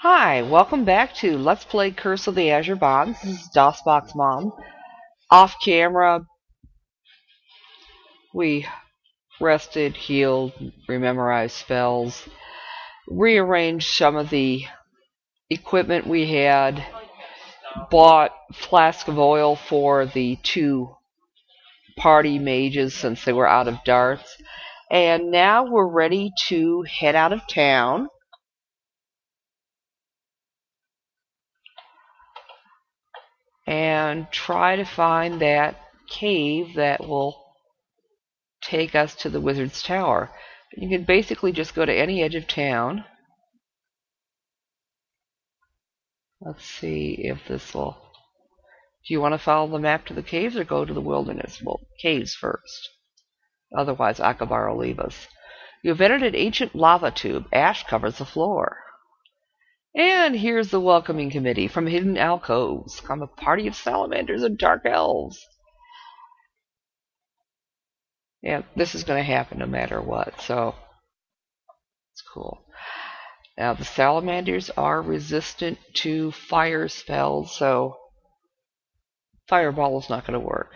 Hi, welcome back to Let's Play Curse of the Azure Bonds. This is DOSBox Mom. Off camera, we rested, healed, rememorized spells, rearranged some of the equipment we had, bought flask of oil for the two party mages since they were out of darts, and now we're ready to head out of town. And try to find that cave that will take us to the Wizard's Tower. You can basically just go to any edge of town. Let's see if this will... Do you want to follow the map to the caves or go to the wilderness? Well, caves first. Otherwise, Akbar will leave us. You've entered an ancient lava tube. Ash covers the floor. And here's the welcoming committee. From hidden alcoves come a party of salamanders and dark elves. Yeah, this is going to happen no matter what, so it's cool. Now, the salamanders are resistant to fire spells, so fireball is not going to work.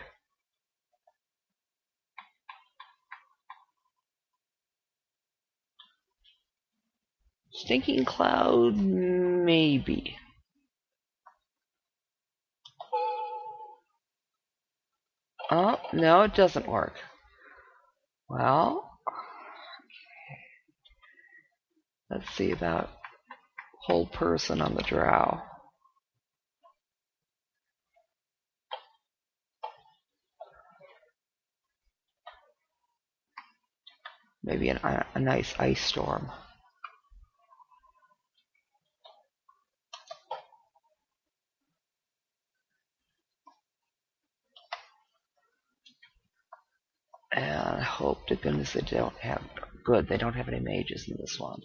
Stinking cloud, maybe. Oh, no, it doesn't work. Well, let's see about whole person on the Drow. Maybe a nice ice storm. And I hope to goodness they don't have... Good, they don't have any mages in this one.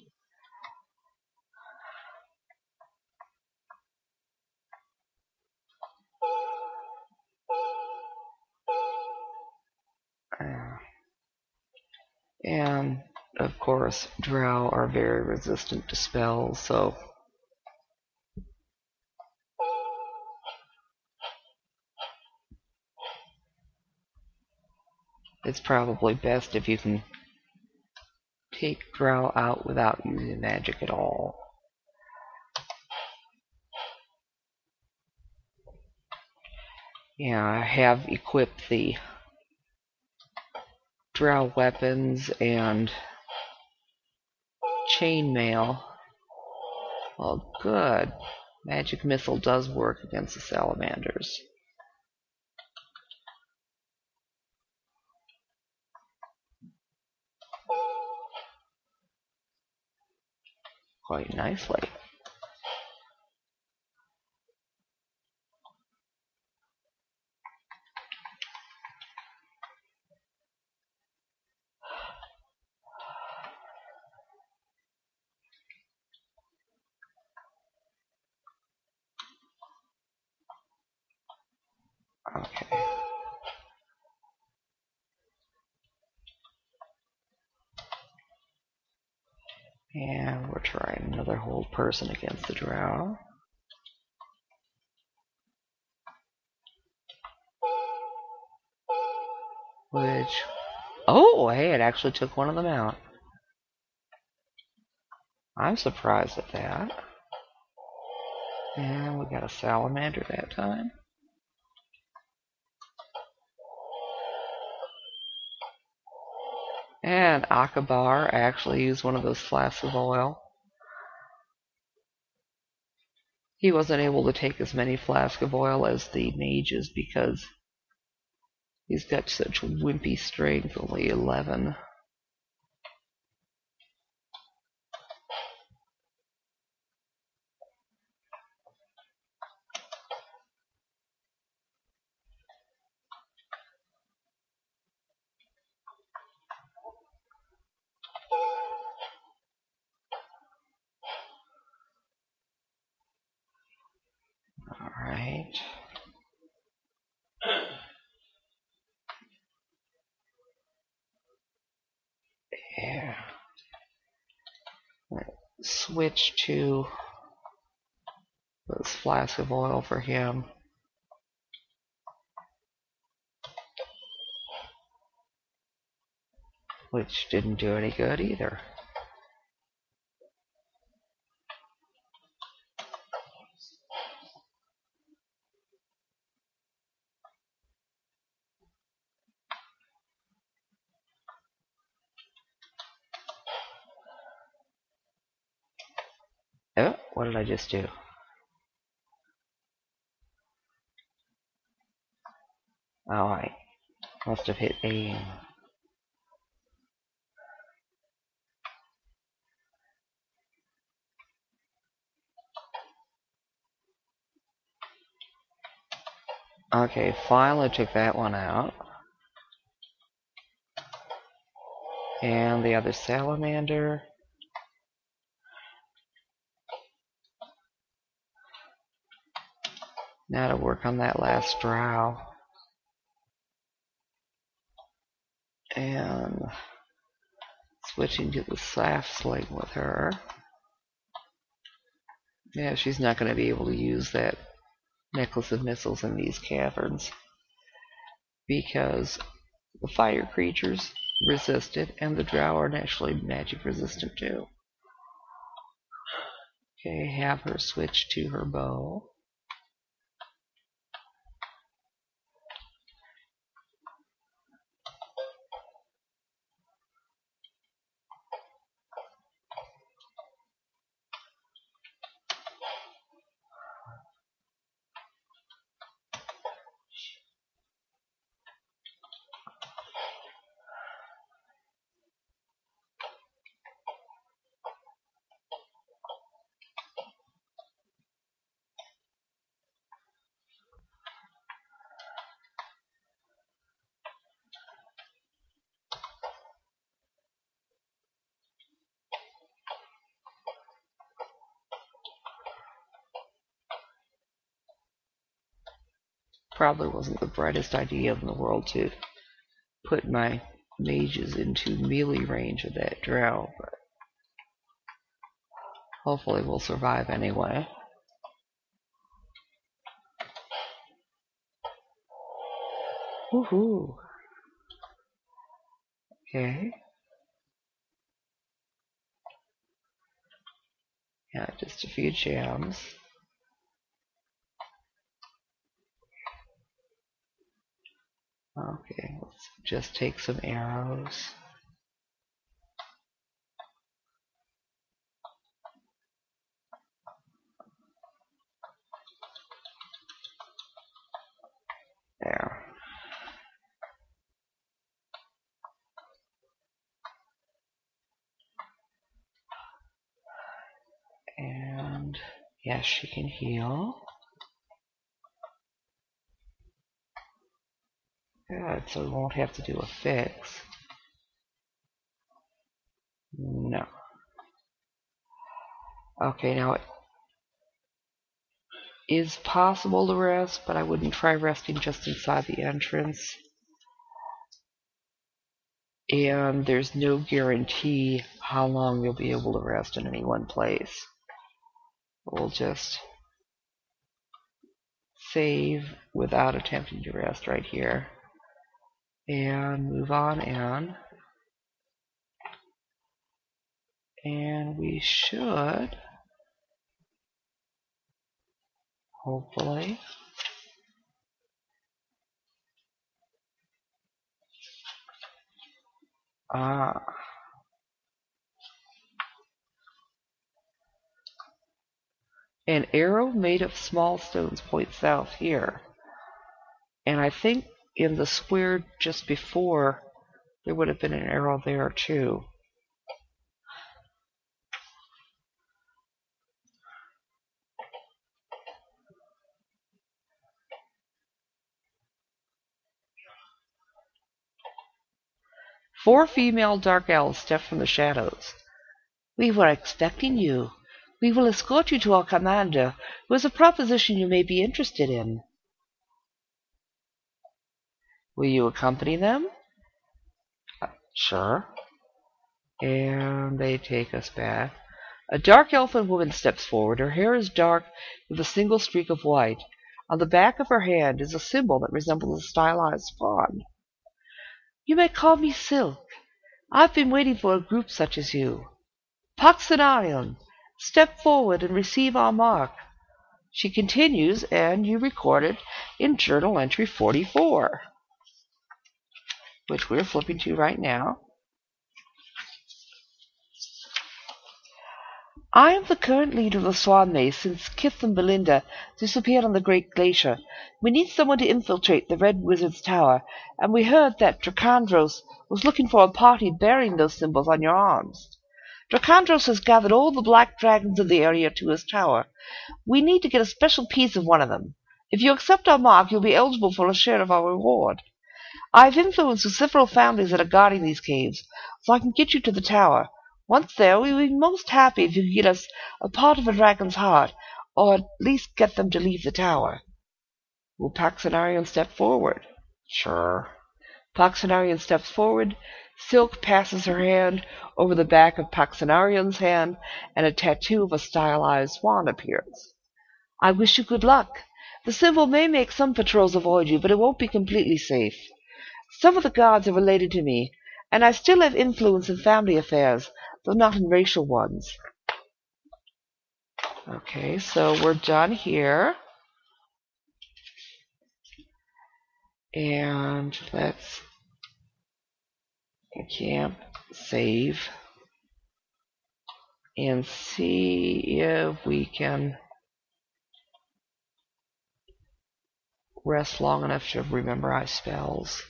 And, of course, Drow are very resistant to spells, so... It's probably best if you can take Drow out without using magic at all. Yeah, I have equipped the Drow weapons and chainmail. Well, good. Magic missile does work against the salamanders. Quite nicely. Okay. And we're trying another hold person against the Drow. Which... Oh, hey, it actually took one of them out. I'm surprised at that. And we got a salamander that time. And Akbar actually used one of those flasks of oil. He wasn't able to take as many flasks of oil as the mages because he's got such wimpy strength, only 11. Alright. Yeah. Switch to this flask of oil for him. Which didn't do any good either. Oh, what did I just do? Oh, I must have hit aim. Okay, finally took that one out. And the other salamander. Now to work on that last drow. And switching to the staff sling with her. Yeah, she's not going to be able to use that necklace of missiles in these caverns because the fire creatures resist it, and the drow are naturally magic resistant too. Okay, have her switch to her bow. Probably wasn't the brightest idea in the world to put my mages into melee range of that drow, but hopefully we'll survive anyway. Woohoo! Okay. Yeah, just a few gems. Okay, let's just take some arrows. There. And yes, she can heal. Good, so we won't have to do a fix. No. Okay, now it is possible to rest, but I wouldn't try resting just inside the entrance. And there's no guarantee how long you'll be able to rest in any one place. We'll just save without attempting to rest right here. And move on in. And we should, hopefully, an arrow made of small stones points south here. And I think in the square just before, there would have been an arrow there too. Four female dark elves step from the shadows. We were expecting you. We will escort you to our commander, who has a proposition you may be interested in. Will you accompany them? Sure. And they take us back. A dark elfin woman steps forward. Her hair is dark with a single streak of white. On the back of her hand is a symbol that resembles a stylized fawn. You may call me Silk. I've been waiting for a group such as you. Poxenarion, step forward and receive our mark. She continues, and you record it in journal entry 44, which we're flipping to right now. I am the current leader of the Swanmays since Kith and Belinda disappeared on the Great Glacier. We need someone to infiltrate the Red Wizard's Tower, and we heard that Dracandros was looking for a party bearing those symbols on your arms. Dracandros has gathered all the black dragons of the area to his tower. We need to get a special piece of one of them. If you accept our mark, you'll be eligible for a share of our reward. I've influence with several families that are guarding these caves, so I can get you to the tower. Once there, we would be most happy if you could get us a part of a dragon's heart, or at least get them to leave the tower. Will Poxenarion step forward? Sure. Poxenarion steps forward. Silk passes her hand over the back of Poxenarion's hand, and a tattoo of a stylized swan appears. I wish you good luck. The symbol may make some patrols avoid you, but it won't be completely safe. Some of the guards are related to me, and I still have influence in family affairs, though not in racial ones. Okay, so we're done here. And let's camp, save, and see if we can rest long enough to memorize spells.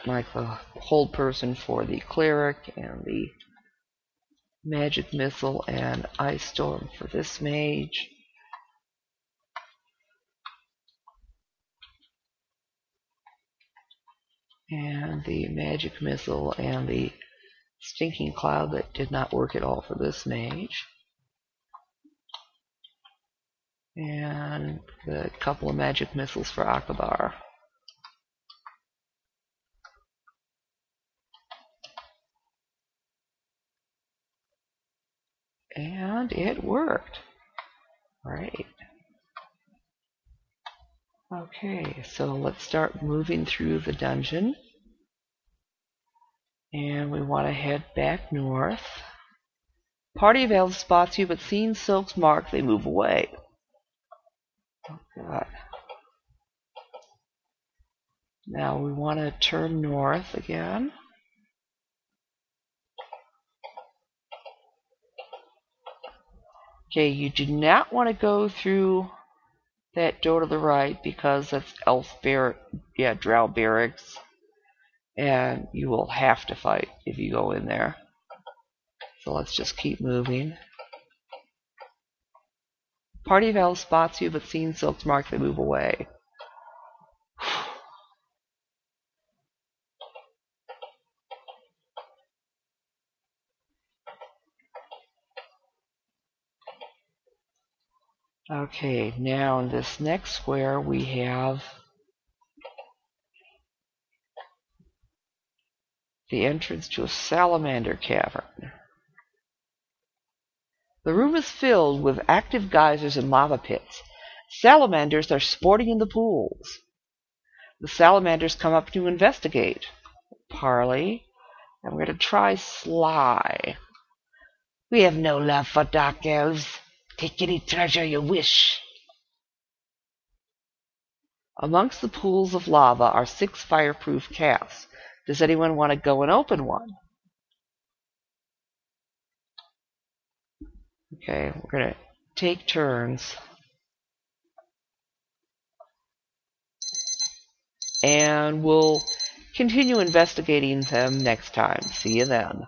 Like the hold person for the cleric, and the magic missile and ice storm for this mage. And the magic missile and the stinking cloud that did not work at all for this mage. And the couple of magic missiles for Akabar. And it worked. Right. Okay, so let's start moving through the dungeon. And we want to head back north. Party of elves spots you, but seeing Silk's mark, they move away. Oh, God. Now we want to turn north again. Okay, you do not want to go through that door to the right because that's Drow barracks, and you will have to fight if you go in there. So let's just keep moving. Party of elves spots you, but seeing Silk's mark, they move away. Okay, now in this next square we have the entrance to a salamander cavern. The room is filled with active geysers and lava pits. Salamanders are sporting in the pools. The salamanders come up to investigate. Parley. And we're going to try Sly. We have no love for dark elves. Take any treasure you wish. Amongst the pools of lava are 6 fireproof casks. Does anyone want to go and open one? Okay, we're going to take turns. And we'll continue investigating them next time. See you then.